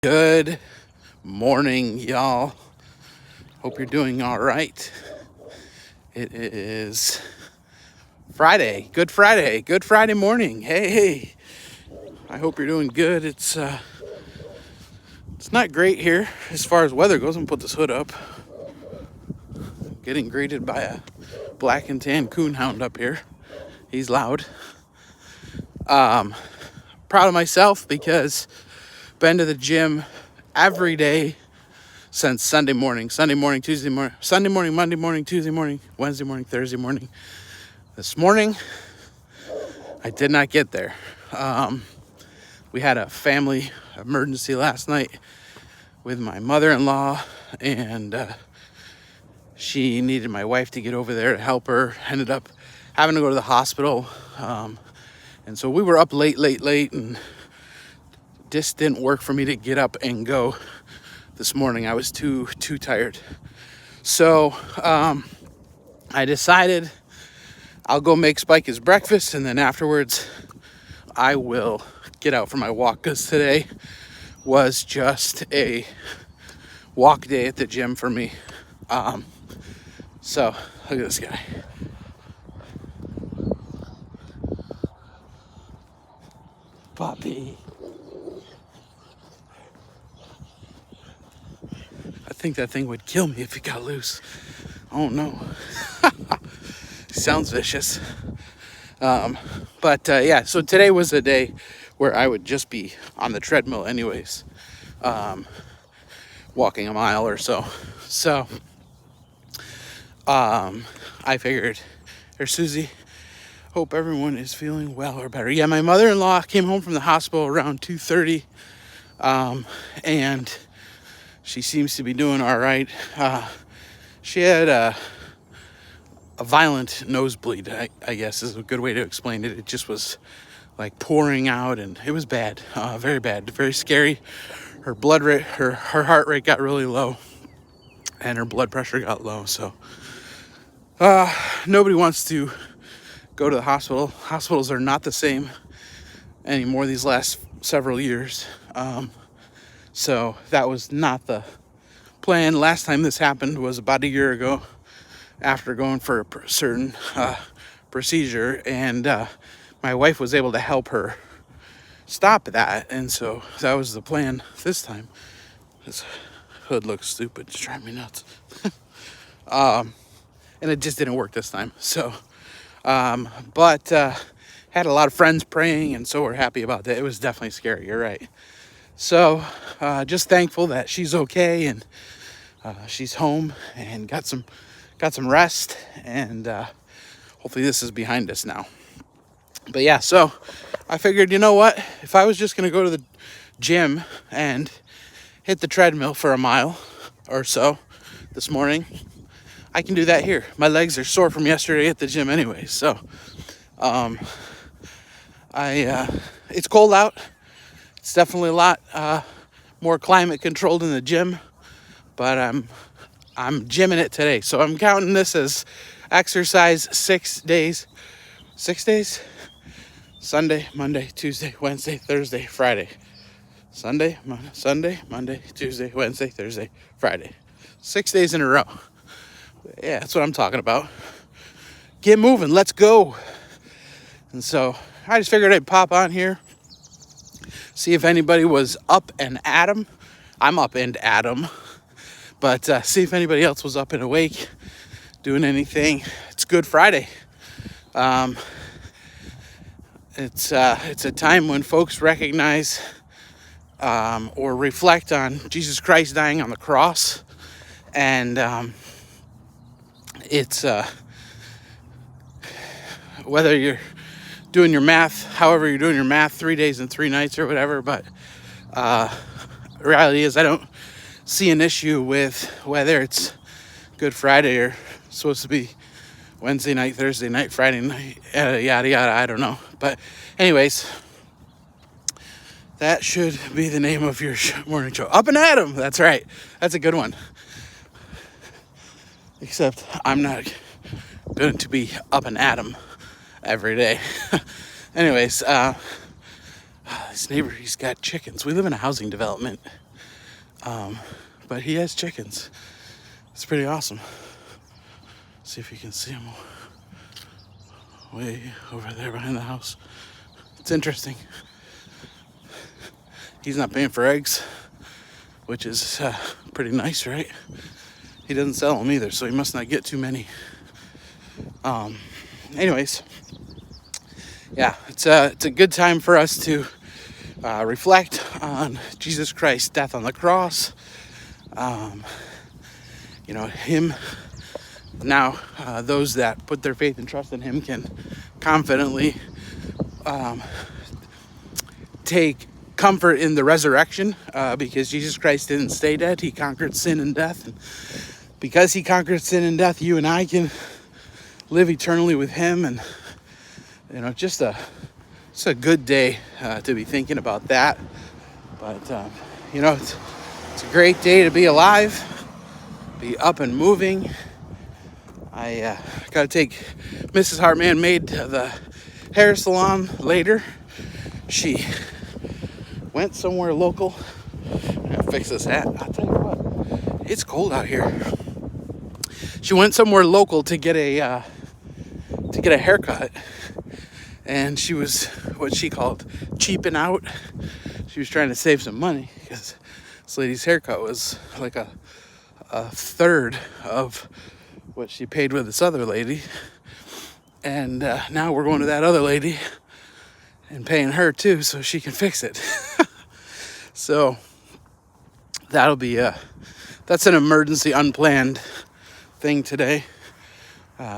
Good morning, y'all. Hope you're doing all right. It is Friday. Good Friday. Good Friday morning. Hey. I hope you're doing good. It's not great here as far as weather goes. I'm gonna put this hood up. Getting greeted by a black and tan coonhound up here. He's loud. Proud of myself because been to the gym every day since Sunday morning, Tuesday morning, Sunday morning, Monday morning, Tuesday morning, Wednesday morning, Thursday morning. This morning, I did not get there. We had a family emergency last night with my mother-in-law, and she needed my wife to get over there to help her. Ended up having to go to the hospital. And so we were up late, and this didn't work for me to get up and go this morning. I was too tired. So I decided I'll go make Spike his breakfast, and then afterwards I will get out for my walk, because today was just a walk day at the gym for me. So look at this guy. Puppy. I think that thing would kill me if it got loose. Oh no. Sounds vicious. But yeah, so today was a day where I would just be on the treadmill anyways, walking a mile or so. So I figured, there's Susie, hope everyone is feeling well or better. Yeah, my mother-in-law came home from the hospital around 2:30, and she seems to be doing all right. She had a violent nosebleed, I guess is a good way to explain it. It just was like pouring out, and it was bad, very bad, very scary. Her blood rate, her heart rate got really low, and her blood pressure got low. So nobody wants to go to the hospital. Hospitals are not the same anymore these last several years. So that was not the plan. Last time this happened was about a year ago, after going for a certain procedure, and my wife was able to help her stop that, and so that was the plan this time. This hood looks stupid, it's driving me nuts. And it just didn't work this time. So but had a lot of friends praying, and so we're happy about that. It was definitely scary, you're right. So just thankful that she's okay, and she's home and got some rest, and hopefully this is behind us now. But yeah, so I figured, you know what, if I was just gonna go to the gym and hit the treadmill for a mile or so this morning, I can do that here. My legs are sore from yesterday at the gym anyway. So it's cold out. It's definitely a lot more climate controlled in the gym, but I'm gymming it today. So I'm counting this as exercise 6 days. 6 days? Sunday, Monday, Tuesday, Wednesday, Thursday, Friday. Sunday, Monday, Tuesday, Wednesday, Thursday, Friday. 6 days in a row. Yeah, that's what I'm talking about. Get moving, let's go. And so I just figured I'd pop on here, see if anybody was up and at 'em. I'm up and at 'em. But see if anybody else was up and awake, doing anything. It's Good Friday. It's a time when folks recognize or reflect on Jesus Christ dying on the cross. And it's whether you're doing your math, however you're doing your math, 3 days and 3 nights or whatever, but the reality is I don't see an issue with whether it's Good Friday or supposed to be Wednesday night, Thursday night, Friday night, yada yada, I don't know. But anyways, that should be the name of your morning show. Up and at 'em. That's right. That's a good one. Except I'm not going to be up and at 'em every day. Anyways, this neighbor, he's got chickens. We live in a housing development, But he has chickens. It's pretty awesome. See if you can see him way over there behind the house. It's interesting. He's not paying for eggs, which is pretty nice, right? He doesn't sell them either, so he must not get too many. Anyways, yeah, it's a good time for us to reflect on Jesus Christ's death on the cross. Him now, those that put their faith and trust in him can confidently take comfort in the resurrection, because Jesus Christ didn't stay dead. He conquered sin and death, and because he conquered sin and death, you and I can live eternally with him. And it's a good day to be thinking about that. But it's a great day to be alive, be up and moving. I gotta take Mrs. Hartman Maid to the hair salon later. She went somewhere local. I'm gonna fix this hat. I'll tell you what, it's cold out here. She went somewhere local to get a haircut, and she was what she called cheaping out. She was trying to save some money because this lady's haircut was like a third of what she paid with this other lady. And now we're going to that other lady and paying her too so she can fix it. So that'll be that's an emergency unplanned thing today.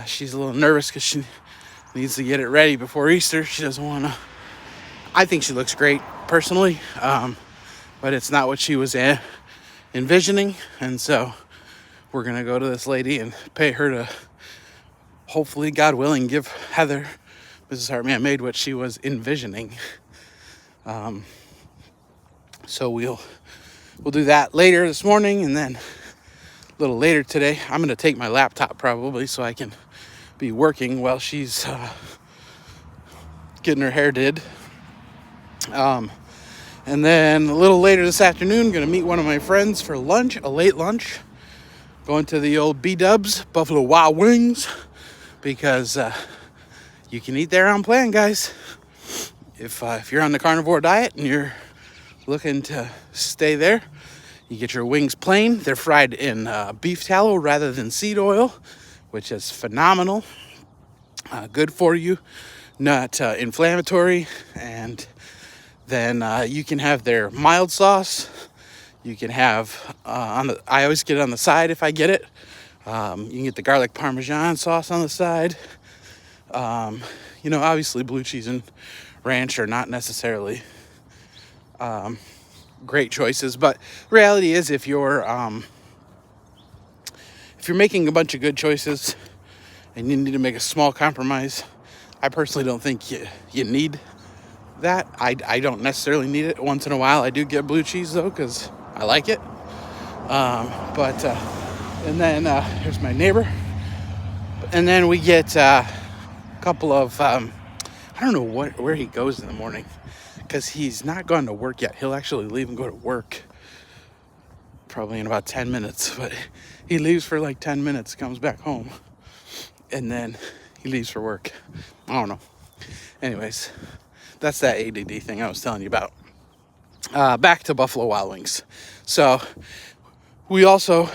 She's a little nervous because she needs to get it ready before Easter. She doesn't want to. I think she looks great personally, but it's not what she was envisioning. And so we're going to go to this lady and pay her to, hopefully, God willing, give Heather, Mrs. Hartman Maid, what she was envisioning. So we'll do that later this morning, and then a little later today, I'm going to take my laptop probably so I can be working while she's getting her hair did. And then a little later this afternoon, going to meet one of my friends for lunch, a late lunch. Going to the old B-Dubs, Buffalo Wild Wings, because you can eat there on plan, guys. If you're on the carnivore diet and you're looking to stay there, you get your wings plain. They're fried in beef tallow rather than seed oil, which is phenomenal. Good for you, not inflammatory. And then you can have their mild sauce. You can have I always get it on the side if I get it. You can get the garlic parmesan sauce on the side. Obviously blue cheese and ranch are not necessarily great choices, but reality is if you're making a bunch of good choices and you need to make a small compromise, I personally don't think you need that. I don't necessarily need it. Once in a while I do get blue cheese though, because I like it. And then here's my neighbor. And then we get a couple of, I don't know where he goes in the morning, because he's not gone to work yet. He'll actually leave and go to work probably in about 10 minutes. But he leaves for like 10 minutes, comes back home, and then he leaves for work. I don't know. Anyways, that's that ADD thing I was telling you about. Back to Buffalo Wild Wings. So we also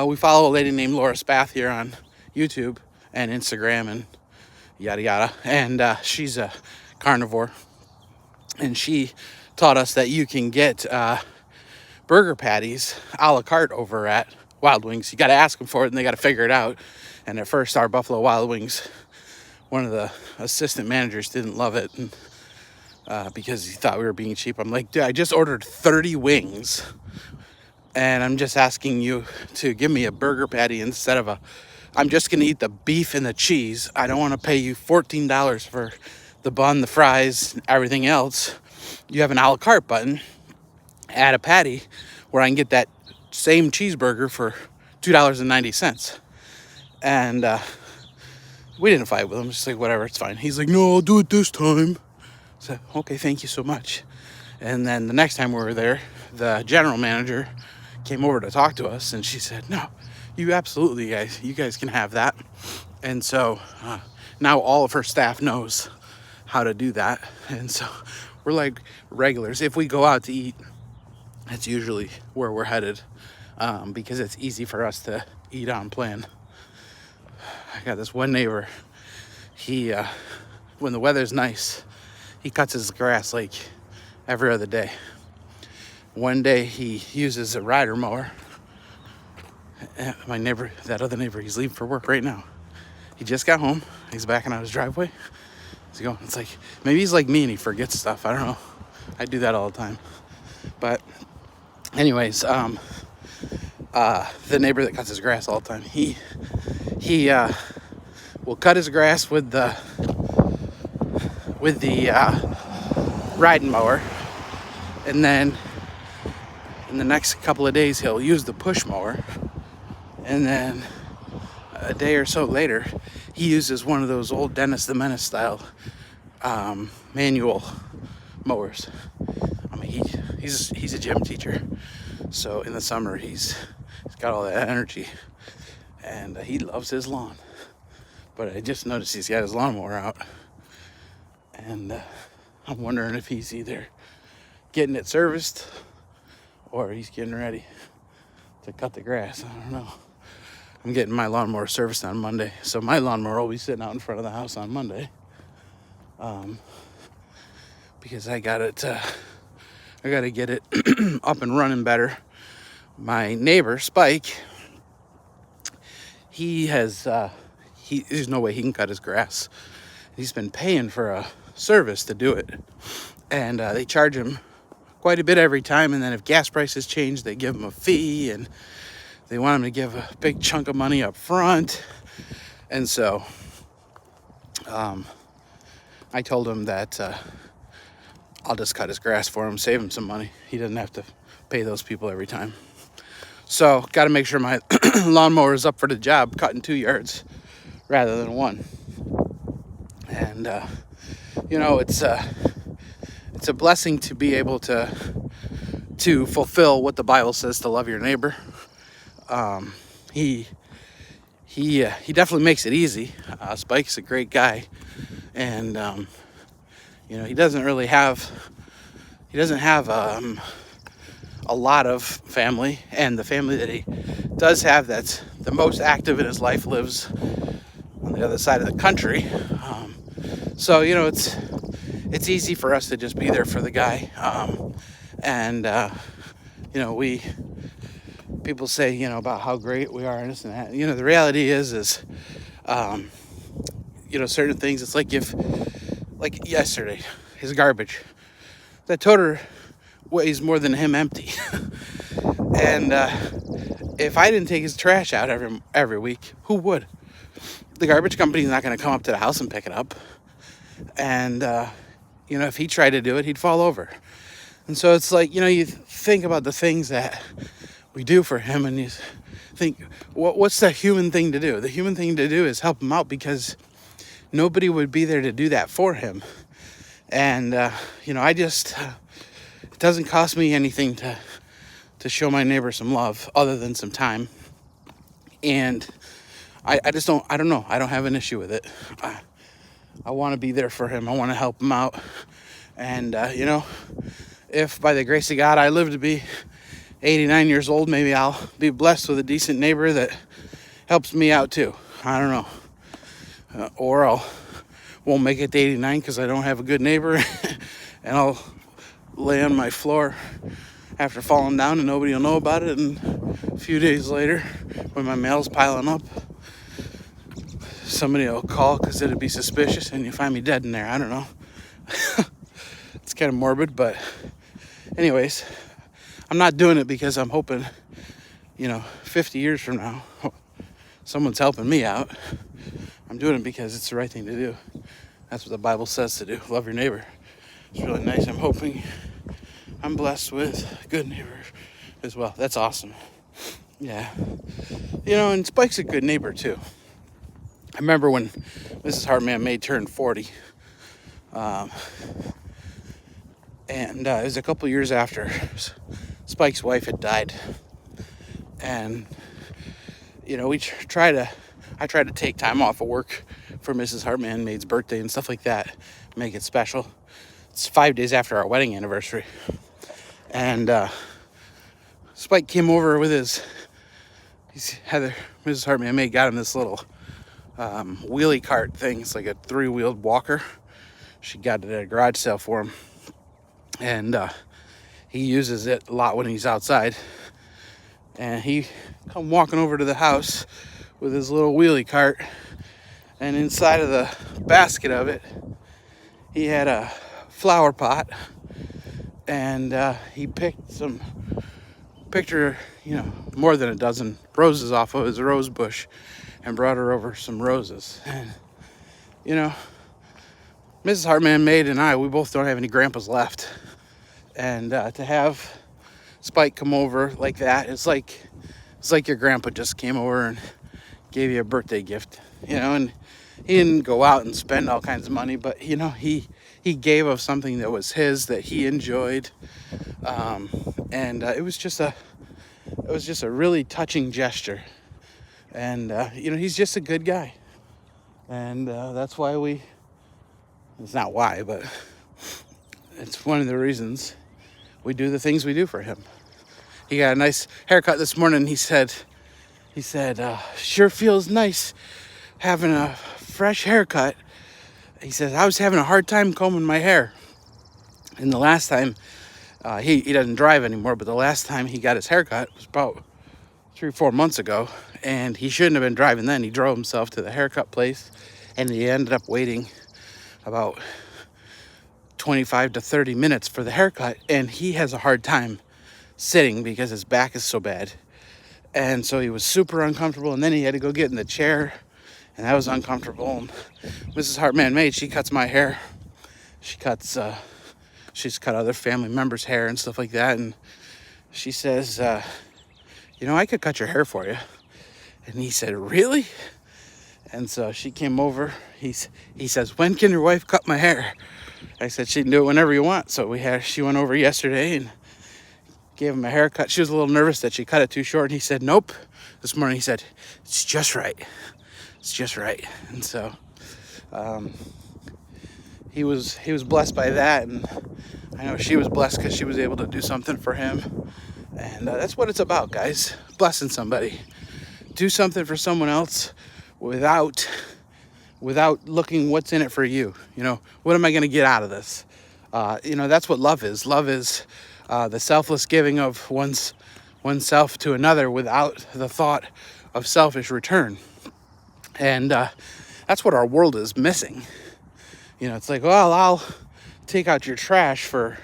we follow a lady named Laura Spath here on YouTube and Instagram and yada yada, and she's a carnivore, and she taught us that you can get burger patties a la carte over at Wild Wings. You got to ask them for it, and they got to figure it out. And at first, our Buffalo Wild Wings, one of the assistant managers didn't love it, and because he thought we were being cheap. I'm like, dude, I just ordered 30 wings, and I'm just asking you to give me a burger patty instead of I'm just going to eat the beef and the cheese. I don't want to pay you $14 for the bun, the fries, everything else. You have an a la carte button, add a patty, where I can get that same cheeseburger for $2.90. And we didn't fight with him. Just like, whatever, it's fine. He's like, no, I'll do it this time. So, okay, thank you so much. And then the next time we were there, the general manager came over to talk to us, and she said, no, you guys can have that. And so now all of her staff knows how to do that. And so we're like regulars. If we go out to eat, that's usually where we're headed, because it's easy for us to eat on plan. I got this one neighbor. He, when the weather's nice, he cuts his grass like every other day. One day he uses a rider mower. My neighbor, that other neighbor, he's leaving for work right now. He just got home. He's backing out his driveway. He's going. It's like, maybe he's like me and he forgets stuff. I don't know. I do that all the time. But anyways, the neighbor that cuts his grass all the time, he will cut his grass with the riding mower, and then in the next couple of days he'll use the push mower, and then a day or so later he uses one of those old Dennis the Menace style manual mowers. I mean, he's a gym teacher, so in the summer he's got all that energy, and he loves his lawn. But I just noticed he's got his lawnmower out, and I'm wondering if he's either getting it serviced or he's getting ready to cut the grass. I don't know. I'm getting my lawnmower serviced on Monday, so my lawnmower will be sitting out in front of the house on Monday, because I got to get it up and running better. My neighbor Spike, there's no way he can cut his grass. He's been paying for a service to do it, and they charge him quite a bit every time, and then if gas prices change, they give him a fee, and they want him to give a big chunk of money up front. And so I told him that I'll just cut his grass for him, save him some money. He doesn't have to pay those people every time. So got to make sure my lawnmower is up for the job, cutting 2 yards rather than 1. And it's a blessing to be able to fulfill what the Bible says, to love your neighbor. He definitely makes it easy. Spike's a great guy, and he doesn't have a lot of family, and the family that he does have that's the most active in his life lives on the other side of the country. So it's easy for us to just be there for the guy. People say, about how great we are and this and that. The reality is certain things, it's like like yesterday, his garbage, that toter weighs more than him empty. And if I didn't take his trash out every week, who would? The garbage company's not going to come up to the house and pick it up. And, if he tried to do it, he'd fall over. And so it's like, you think about the things that we do for him, and you think, what's the human thing to do? The human thing to do is help him out, because nobody would be there to do that for him. And, it doesn't cost me anything to show my neighbor some love other than some time. And I don't know. I don't have an issue with it. I want to be there for him. I want to help him out. And, if by the grace of God I live to be 89 years old, maybe I'll be blessed with a decent neighbor that helps me out too. I don't know. Or I'll won't make it to 89 because I don't have a good neighbor, and I'll lay on my floor after falling down and nobody will know about it. And a few days later, when my mail's piling up, somebody will call because it'd be suspicious, and you find me dead in there. I don't know. It's kind of morbid, but anyways, I'm not doing it because I'm hoping, 50 years from now, someone's helping me out. I'm doing it because it's the right thing to do. That's what the Bible says to do. Love your neighbor. It's really nice. I'm hoping I'm blessed with a good neighbor as well. That's awesome. Yeah. And Spike's a good neighbor too. I remember when Mrs. Hartman May turned 40. And it was a couple years after Spike's wife had died. And we I try to take time off of work for Mrs. Hartman Maid's birthday and stuff like that, make it special. It's 5 days after our wedding anniversary, and Spike came over with Mrs. Hartman Maid got him this little wheelie cart thing. It's like a 3-wheeled walker. She got it at a garage sale for him, and he uses it a lot when he's outside. And he come walking over to the house with his little wheelie cart, and inside of the basket of it, he had a flower pot, and he picked her, more than a dozen roses off of his rose bush, and brought her over some roses. And Mrs. Hartman Maid and I, we both don't have any grandpas left, and to have Spike come over like that, it's like your grandpa just came over and gave you a birthday gift, and he didn't go out and spend all kinds of money, but he gave of something that was his, that he enjoyed, and it was just a really touching gesture. And he's just a good guy, and that's why it's not why, but it's one of the reasons we do the things we do for him. He got a nice haircut this morning. He said, sure feels nice having a fresh haircut. He says, I was having a hard time combing my hair. And the last time, he doesn't drive anymore, but the last time he got his haircut was about 3 or 4 months ago. And he shouldn't have been driving then. He drove himself to the haircut place, and he ended up waiting about 25 to 30 minutes for the haircut. And he has a hard time sitting because his back is so bad. And so he was super uncomfortable, and then he had to go get in the chair, and that was uncomfortable. And Mrs. Hartman Maid, she cuts my hair. She's cut other family members' hair and stuff like that. And she says, I could cut your hair for you. And he said, really? And so she came over. He says, when can your wife cut my hair? I said, she can do it whenever you want. So she went over yesterday and gave him a haircut. She was a little nervous that she cut it too short, and he said, nope. This morning he said, it's just right. It's just right. And so he was blessed by that, and I know she was blessed because she was able to do something for him. And that's what it's about, guys. Blessing somebody. Do something for someone else without looking what's in it for you. What am I going to get out of this? That's what love is. Love is the selfless giving of oneself to another without the thought of selfish return. And that's what our world is missing. It's like, well, I'll take out your trash for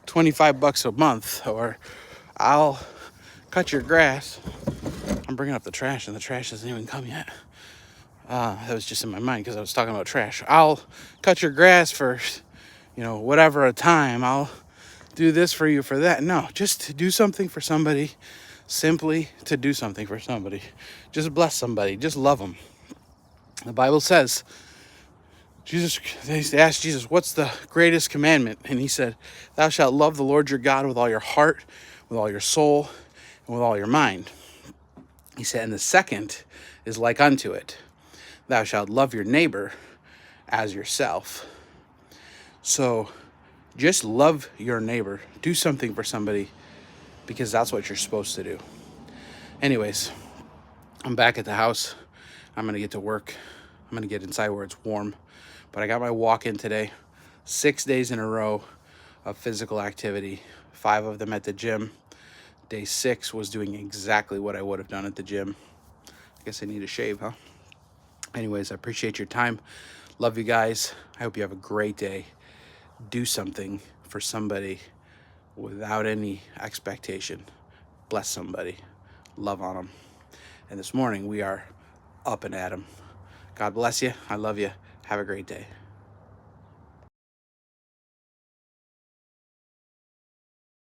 $25 a month, or I'll cut your grass. I'm bringing up the trash, and the trash hasn't even come yet. That was just in my mind because I was talking about trash. I'll cut your grass for, whatever a time. I'll do this for you for that. No, just to do something for somebody, simply to do something for somebody. Just bless somebody. Just love them. The Bible says, they asked Jesus, what's the greatest commandment? And he said, thou shalt love the Lord your God with all your heart, with all your soul, and with all your mind. He said, and the second is like unto it. Thou shalt love your neighbor as yourself. So just love your neighbor. Do something for somebody, because that's what you're supposed to do. Anyways, I'm back at the house. I'm going to get to work. I'm going to get inside where it's warm. But I got my walk in today. 6 days in a row of physical activity. 5 of them at the gym. Day 6 was doing exactly what I would have done at the gym. I guess I need a shave, huh? Anyways, I appreciate your time. Love you guys. I hope you have a great day. Do something for somebody without any expectation. Bless somebody. Love on them. And this morning we are up and at 'em. God bless you. I love you. Have a great day.